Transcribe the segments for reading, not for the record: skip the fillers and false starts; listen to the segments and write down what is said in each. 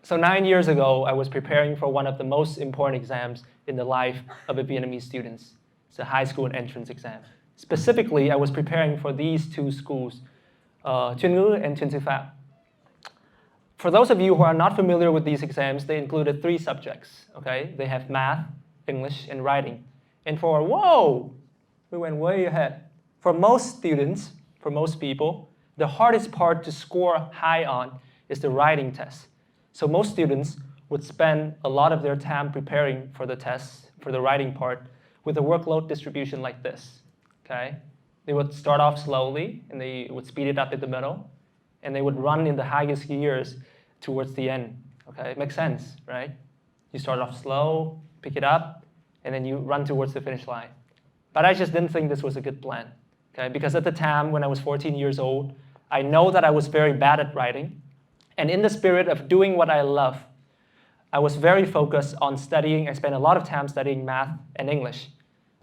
So 9 years ago, I was preparing for one of the most important exams in the life of a Vietnamese student. It's a high school entrance exam. Specifically, I was preparing for these two schools, Chuyên ngữ and Chuyên sư phạm. For those of you who are not familiar with these exams, they included 3 subjects, okay? They have math, English, and writing. And we went way ahead. For most students, for most people, the hardest part to score high on is the writing test. So most students would spend a lot of their time preparing for the tests, for the writing part, with a workload distribution like this, okay? They would start off slowly, and they would speed it up in the middle, and they would run in the highest gears towards the end, okay? It makes sense, right? You start off slow, pick it up, and then you run towards the finish line. But I just didn't think this was a good plan, okay? Because at the time, when I was 14 years old, I know that I was very bad at writing, and in the spirit of doing what I love, I was very focused on studying. I spent a lot of time studying math and English.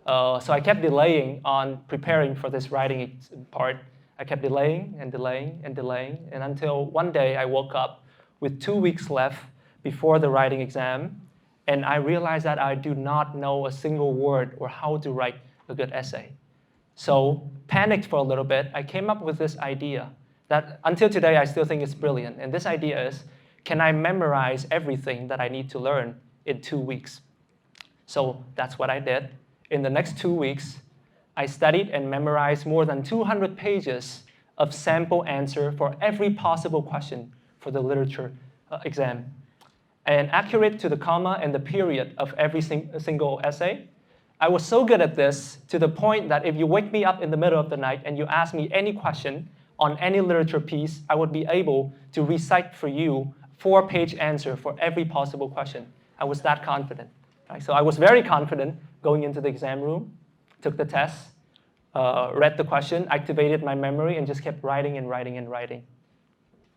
So I kept delaying on preparing for this writing part. I kept delaying and delaying and delaying, and until one day I woke up with 2 weeks left before the writing exam, and I realized that I do not know a single word or how to write a good essay. So, panicked for a little bit, I came up with this idea that until today I still think is brilliant. And this idea is, can I memorize everything that I need to learn in 2 weeks? So that's what I did. In the next 2 weeks, I studied and memorized more than 200 pages of sample answer for every possible question for the literature exam. And accurate to the comma and the period of every single essay. I was so good at this to the point that if you wake me up in the middle of the night and you ask me any question on any literature piece, I would be able to recite for you 4-page answer for every possible question. I was that confident. Right? So I was very confident going into the exam room, took the test, read the question, activated my memory, and just kept writing and writing and writing.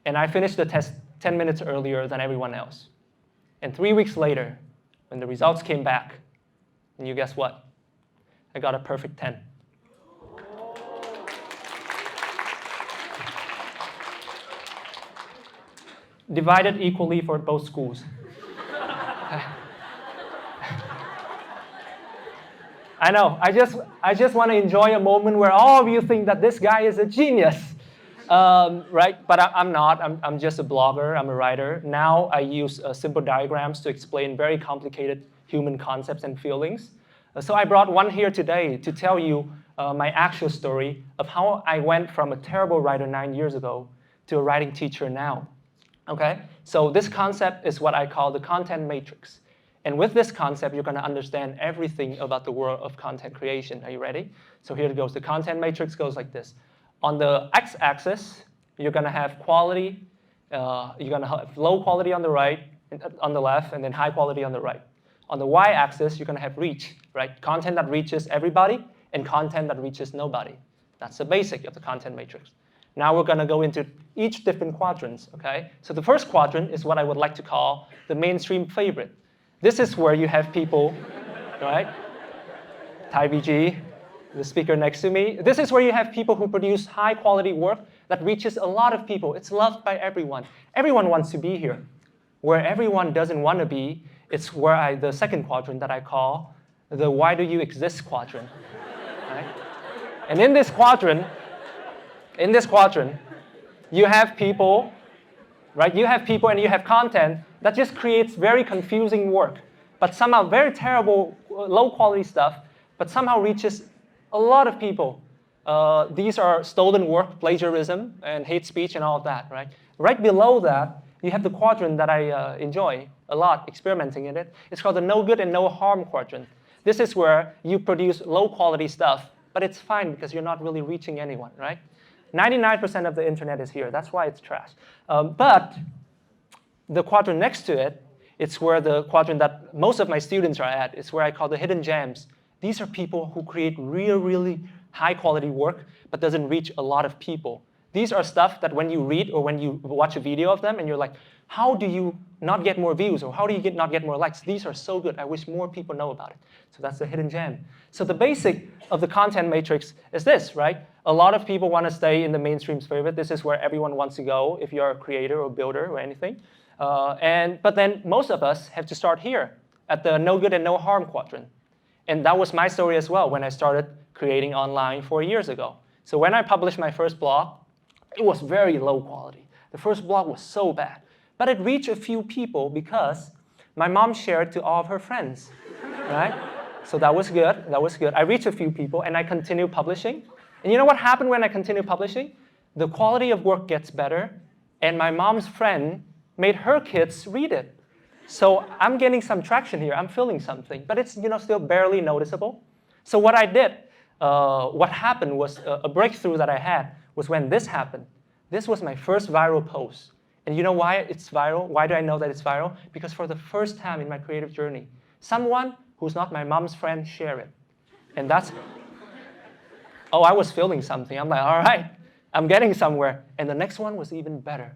And I finished the test 10 minutes earlier than everyone else. And 3 weeks later, when the results came back, and you guess what? I got a perfect 10. Divided equally for both schools. I know, I just want to enjoy a moment where all of you think that this guy is a genius. Right? But I'm not. I'm just a blogger. I'm a writer. Now I use simple diagrams to explain very complicated human concepts and feelings. So I brought one here today to tell you my actual story of how I went from a terrible writer 9 years ago to a writing teacher now. Okay? So this concept is what I call the content matrix. And with this concept, you're going to understand everything about the world of content creation. Are you ready? So here it goes. The content matrix goes like this. On the x-axis, you're going to have quality. You're going to have low quality on the right, on the left, and then high quality on the right. On the y-axis, you're going to have reach, right? Content that reaches everybody and content that reaches nobody. That's the basic of the content matrix. Now we're going to go into each different quadrants, okay? So the first quadrant is what I would like to call the mainstream favorite. This is where you have people, right? Thai VG, the speaker next to me. This is where you have people who produce high quality work that reaches a lot of people. It's loved by everyone. Everyone wants to be here. Where everyone doesn't want to be, it's where the second quadrant that I call the why do you exist quadrant. Right? And in this quadrant, you have people, right? You have people and you have content that just creates very confusing work, but somehow very terrible, low quality stuff, but somehow reaches a lot of people. These are stolen work, plagiarism, and hate speech and all of that, right? Right below that, you have the quadrant that I enjoy a lot, experimenting in it. It's called the no good and no harm quadrant. This is where you produce low quality stuff, but it's fine because you're not really reaching anyone, right? 99% of the internet is here. That's why it's trash. But the quadrant next to it, it's where the quadrant that most of my students are at. It's where I call the hidden gems. These are people who create really high quality work, but doesn't reach a lot of people. These are stuff that when you read or when you watch a video of them and you're like, how do you not get more views or how do you not get more likes? These are so good. I wish more people know about it. So that's the hidden gem. So the basic of the content matrix is this, right? A lot of people want to stay in the mainstream's favorite. This is where everyone wants to go if you're a creator or builder or anything. But then most of us have to start here at the no good and no harm quadrant. And that was my story as well when I started creating online 4 years ago. So when I published my first blog, it was very low quality. The first blog was so bad. But it reached a few people because my mom shared to all of her friends, right? So that was good. That was good. I reached a few people, and I continued publishing. And you know what happened when I continued publishing? The quality of work gets better, and my mom's friend made her kids read it. So I'm getting some traction here. I'm feeling something, but it's still barely noticeable. So what I did, what happened was a breakthrough that I had was when this happened. This was my first viral post. And you know why it's viral? Why do I know that it's viral? Because for the first time in my creative journey, someone who's not my mom's friend shared it. And that's, oh, I was feeling something. I'm like, all right, I'm getting somewhere. And the next one was even better.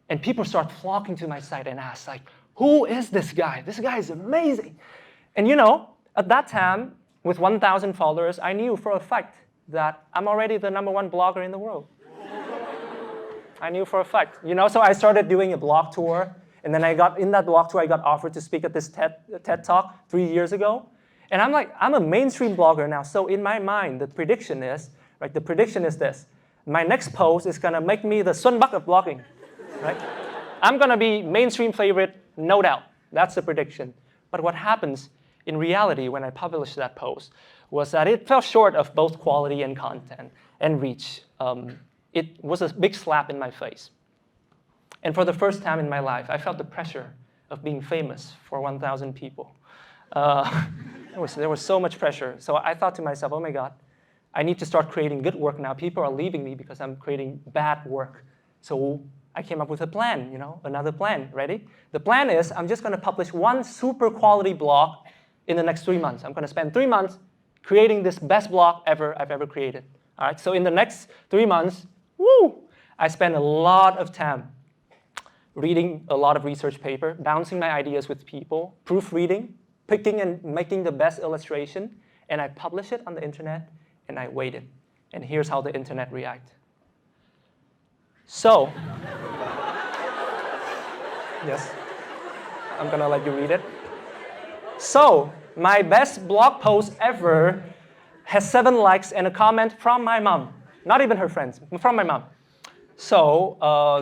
And people start flocking to my site and ask, like, who is this guy? This guy is amazing. And at that time, with 1,000 followers, I knew for a fact that I'm already the #1 blogger in the world. I knew for a fact. So I started doing a blog tour. And then in that blog tour, I got offered to speak at this TED Talk 3 years ago. And I'm like, I'm a mainstream blogger now. So in my mind, the prediction is this. My next post is going to make me the Sun Bak of blogging. Right? I'm going to be mainstream favorite, no doubt. That's the prediction. But what happens in reality when I published that post was that it fell short of both quality and content and reach. It was a big slap in my face. And for the first time in my life, I felt the pressure of being famous for 1,000 people. There was so much pressure. So I thought to myself, oh my God, I need to start creating good work now. People are leaving me because I'm creating bad work. So I came up with a plan, another plan. Ready? The plan is I'm just going to publish one super quality blog in the next 3 months. I'm going to spend 3 months creating this best blog I've ever created. All right. So in the next 3 months, I spent a lot of time reading a lot of research paper, bouncing my ideas with people, proofreading, picking and making the best illustration, and I published it on the internet, and I waited. And here's how the internet reacted. So, yes, I'm gonna let you read it. So, my best blog post ever has 7 likes and a comment from my mom. Not even her friends, from my mom. So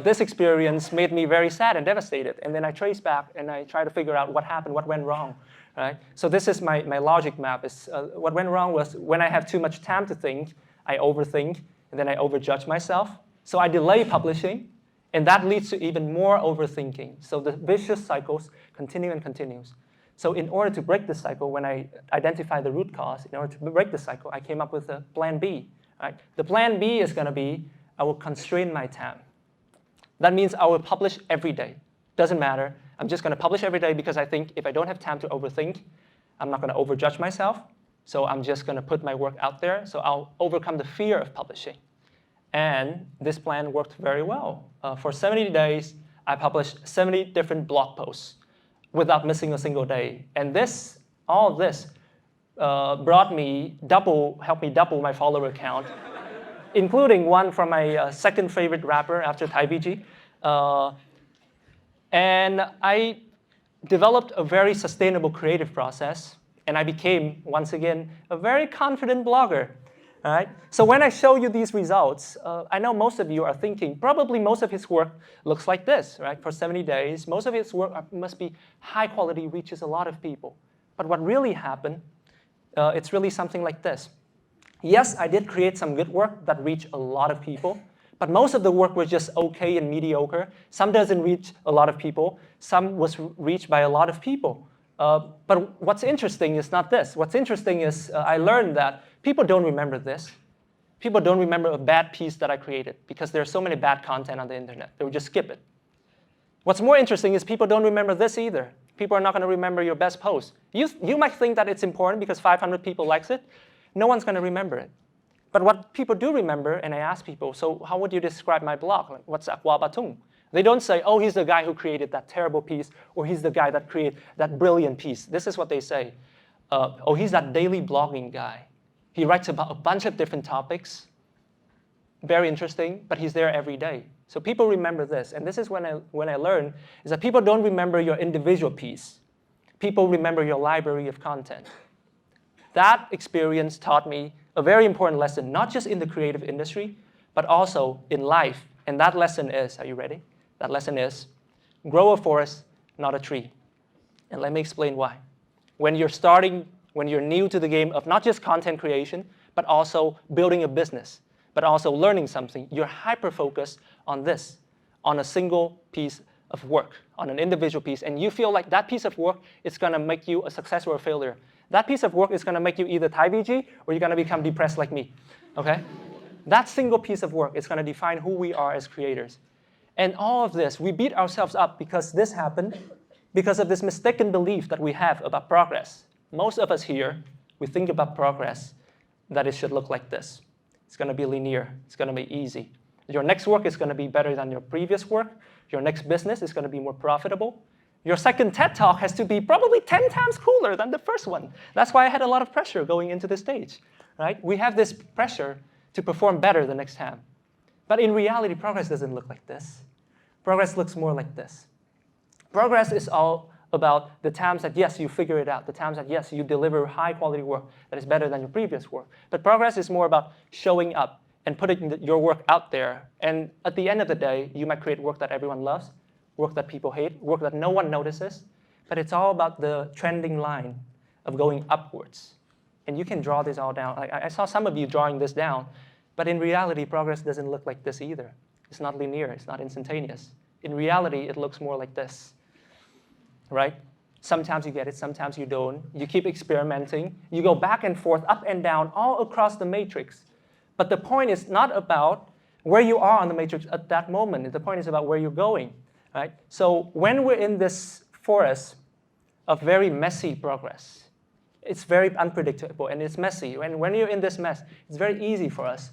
this experience made me very sad and devastated. And then I traced back and I tried to figure out what happened, what went wrong. Right? So this is my logic map. What went wrong was when I have too much time to think, I overthink, and then I overjudge myself. So I delay publishing, and that leads to even more overthinking. So the vicious cycles continue and continues. So in order to break this cycle, when I identify the root cause, in order to break the cycle, I came up with a plan B. Right? The plan B is going to be, I will constrain my time. That means I will publish every day. Doesn't matter. I'm just going to publish every day because I think if I don't have time to overthink, I'm not going to overjudge myself. So I'm just going to put my work out there. So I'll overcome the fear of publishing. And this plan worked very well. For 70 days, I published 70 different blog posts without missing a single day. And all of this helped me double my follower count, including one from my second favorite rapper after TaiVG. And I developed a very sustainable creative process, and I became, once again, a very confident blogger. All right? So when I show you these results, I know most of you are thinking, probably most of his work looks like this, right? For 70 days, most of his work must be high quality, reaches a lot of people. But what really happened, it's really something like this. Yes, I did create some good work that reached a lot of people, but most of the work was just okay and mediocre. Some doesn't reach a lot of people. Some was reached by a lot of people. But what's interesting is not this. What's interesting is I learned that people don't remember this. People don't remember a bad piece that I created because there's so many bad content on the internet. They would just skip it. What's more interesting is people don't remember this either. People are not going to remember your best post. You might think that it's important because 500 people likes it. No one's going to remember it. But what people do remember, and I ask people, so how would you describe my blog? Like, what's Akwa Batung? They don't say, oh, he's the guy who created that terrible piece, or he's the guy that created that brilliant piece. This is what they say. Oh, he's that daily blogging guy. He writes about a bunch of different topics. Very interesting, but he's there every day. So people remember this, and this is when I learned, is that people don't remember your individual piece. People remember your library of content. That experience taught me a very important lesson, not just in the creative industry, but also in life. And that lesson is, are you ready? That lesson is, grow a forest, not a tree. And let me explain why. When you're new to the game of not just content creation, but also building a business, but also learning something, you're hyper-focused on this, on a single piece of work, on an individual piece, and you feel like that piece of work is going to make you a success or a failure. That piece of work is going to make you either TaiBG or you're going to become depressed like me, okay? That single piece of work is going to define who we are as creators. And all of this, we beat ourselves up because this happened, because of this mistaken belief that we have about progress. Most of us here, we think about progress that it should look like this. It's going to be linear. It's going to be easy. Your next work is going to be better than your previous work. Your next business is going to be more profitable. Your second TED Talk has to be probably 10 times cooler than the first one. That's why I had a lot of pressure going into the stage, right? We have this pressure to perform better the next time. But in reality, progress doesn't look like this. Progress looks more like this. Progress is all about the times that, yes, you figure it out, the times that, yes, you deliver high-quality work that is better than your previous work. But progress is more about showing up and putting your work out there. And at the end of the day, you might create work that everyone loves, work that people hate, work that no one notices. But it's all about the trending line of going upwards. And you can draw this all down. I saw some of you drawing this down. But in reality, progress doesn't look like this either. It's not linear. It's not instantaneous. In reality, it looks more like this, right? Sometimes you get it. Sometimes you don't. You keep experimenting. You go back and forth, up and down, all across the matrix. But the point is not about where you are on the matrix at that moment. The point is about where you're going, right? So when we're in this forest of very messy progress, it's very unpredictable and it's messy. And when you're in this mess, it's very easy for us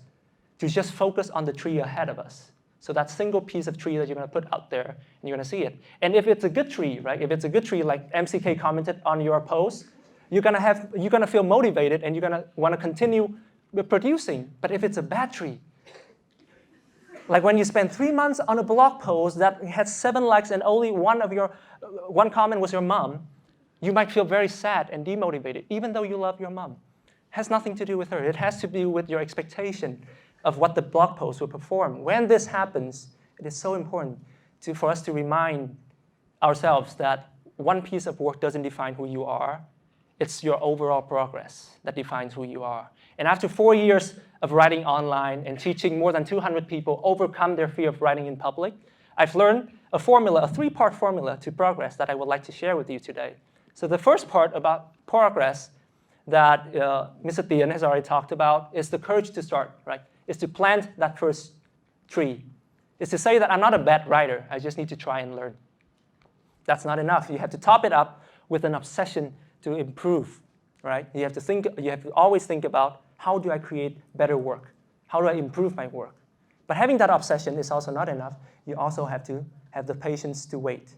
to just focus on the tree ahead of us. So that single piece of tree that you're going to put out there, and you're going to see it. And if it's a good tree, right? If it's a good tree, like MCK commented on your post, you're going to feel motivated and you're going to want to continue producing. But if it's a bad tree, like when you spend 3 months on a blog post that had 7 likes and only one comment was your mom, you might feel very sad and demotivated, even though you love your mom. It has nothing to do with her. It has to do with your expectation of what the blog post will perform. When this happens, it is so important for us to remind ourselves that one piece of work doesn't define who you are. It's your overall progress that defines who you are. And after 4 years of writing online and teaching more than 200 people overcome their fear of writing in public, I've learned a formula, a 3-part formula to progress that I would like to share with you today. So the first part about progress that Mr. Tien has already talked about is the courage to start, right? Is to plant that first tree. Is to say that I'm not a bad writer, I just need to try and learn. That's not enough. You have to top it up with an obsession to improve, right? You have to always think about, how do I create better work? How do I improve my work? But having that obsession is also not enough. You also have to have the patience to wait,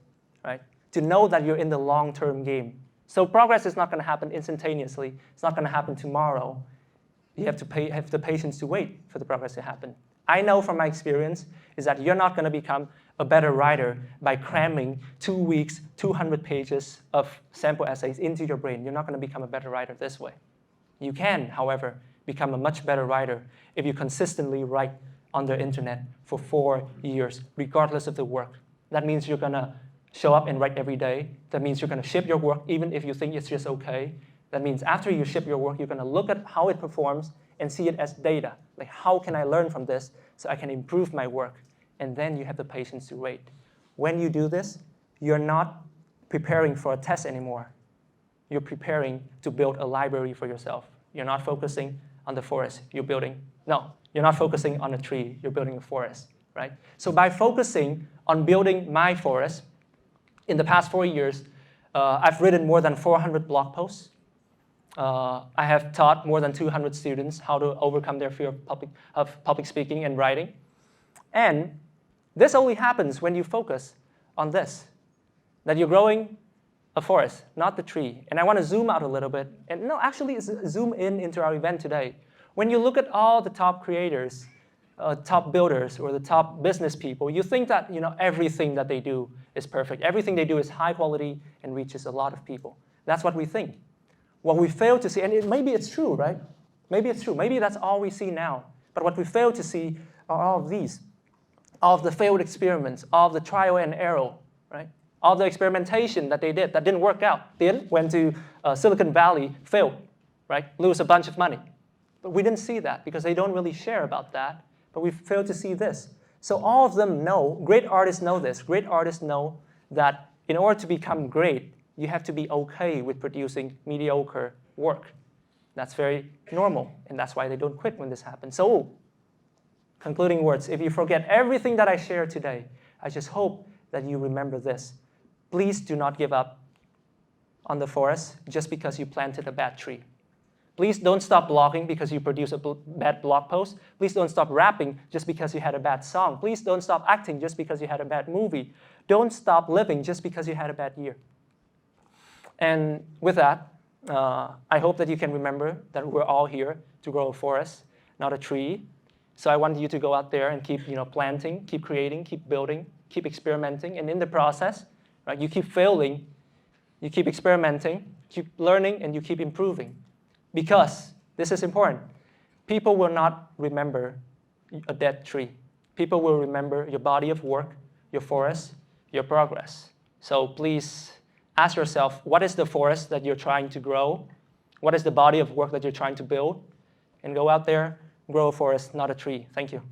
right? To know that you're in the long-term game. So progress is not going to happen instantaneously. It's not going to happen tomorrow. You have to have the patience to wait for the progress to happen. I know from my experience is that you're not going to become a better writer by cramming 2 weeks, 200 pages of sample essays into your brain. You're not going to become a better writer this way. You can, however, become a much better writer if you consistently write on the internet for 4 years, regardless of the work. That means you're going to show up and write every day. That means you're going to ship your work even if you think it's just okay. That means after you ship your work, you're going to look at how it performs and see it as data. Like, how can I learn from this so I can improve my work? And then you have the patience to wait. When you do this, you're not preparing for a test anymore. You're preparing to build a library for yourself. You're not focusing on the forest. You're not focusing on a tree. You're building a forest, right? So by focusing on building my forest, in the past 4 years, I've written more than 400 blog posts. I have taught more than 200 students how to overcome their fear of public speaking and writing. And this only happens when you focus on this, that you're growing a forest, not the tree. And I want to zoom out a little bit. And no, actually zoom into our event today. When you look at all the top creators top builders or the top business people, you think that everything that they do is perfect. Everything they do is high quality and reaches a lot of people. That's what we think. What we fail to see, and maybe it's true, right? Maybe it's true. Maybe that's all we see now. But what we fail to see are all of these, all of the failed experiments, all of the trial and error, right? All the experimentation that they did that didn't work out. Then went to Silicon Valley, failed, right? Lose a bunch of money. But we didn't see that because they don't really share about that. But we failed to see this. So all of them know, great artists know this. Great artists know that in order to become great, you have to be okay with producing mediocre work. That's very normal, and that's why they don't quit when this happens. So, concluding words, if you forget everything that I shared today, I just hope that you remember this. Please do not give up on the forest just because you planted a bad tree. Please don't stop blogging because you produced a bad blog post. Please don't stop rapping just because you had a bad song. Please don't stop acting just because you had a bad movie. Don't stop living just because you had a bad year. And with that, I hope that you can remember that we're all here to grow a forest, not a tree. So I want you to go out there and keep planting, keep creating, keep building, keep experimenting. And in the process, right, you keep failing, you keep experimenting, keep learning, and you keep improving. Because, this is important, people will not remember a dead tree. People will remember your body of work, your forest, your progress. So please ask yourself, what is the forest that you're trying to grow? What is the body of work that you're trying to build? And go out there, grow a forest, not a tree. Thank you.